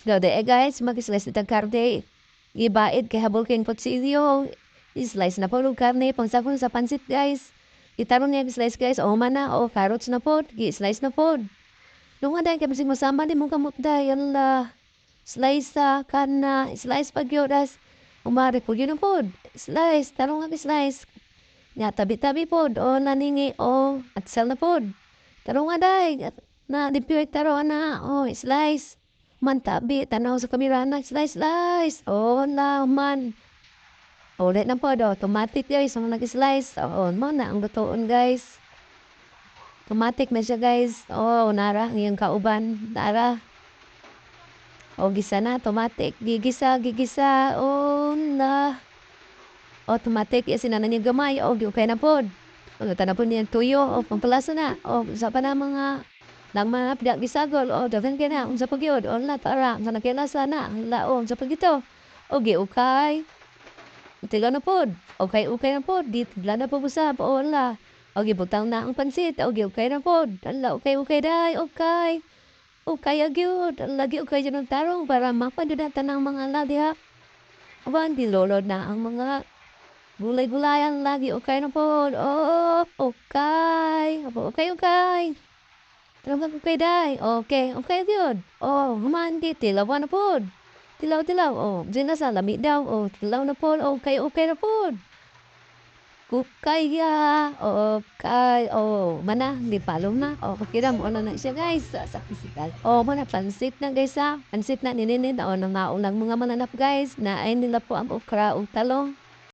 daw de guys, mag-slice itag karne. Ibaid kay habol kayong kutsilyo. I-slice na po ng karne, pangsakon sa pansit guys. Itaron niya slice guys, o mana, o carrots na po, i-slice na po. Nung aday, kaya masing masama di mong kamot day, yala. Slice sa kana, slice pag yun, as umari po yun po. Slice, tarong nga slice. Nya tabi-tabi po, o naningi, o at sell na po. Tarong nga day, na dipiwag taro na, o slice. Man tabi, tanaw sa kamera na, slice, slice. O la, man. Ulit na po, automatic guys, ang nag-slice. O, mo na, ang lutoon guys. Automatic na siya guys. O, nara, ngayong kauban, nara. O, gisa na, automatic. Gigisa, gigisa, o, na. Automatic, yasin na niya gamay. O, okay na po. O, tanap po niya tuyo, o, pampalasa na. O, sa pa na mga nang mga pida gisagol, o, dagan ka na, sa pagyod, o, la, tara, sa nakilasa na, la, o, sa pagito. O, okay. Tiga na po. Okay, okay na po. Di, tigla na po busab, o, la. O, gibutang na ang pansit, o, okay na po. Ala, okay, okay, day, okay. Okay, agyod. Lagi okay dyan ng tarong para mapadudatan ng mga ladiha. Aban, di lolod na ang mga gulay-gulayan lagi. Okay na po. Oh, okay. Okay, okay. Talagang okay, day. Okay, okay, yun. Oh, humandi. Tilaw na po. Tilaw, tilaw. Oh, dyan na sa lami daw. Oh, tilaw na po. Okay, okay na po. Kukaya, okay, mana, di palong na, kira mo na siya guys, sa physical. Mana, pansit na guys ha, pansit na nininin, naunang mga mananap guys, na ay nila po ang okra o talong.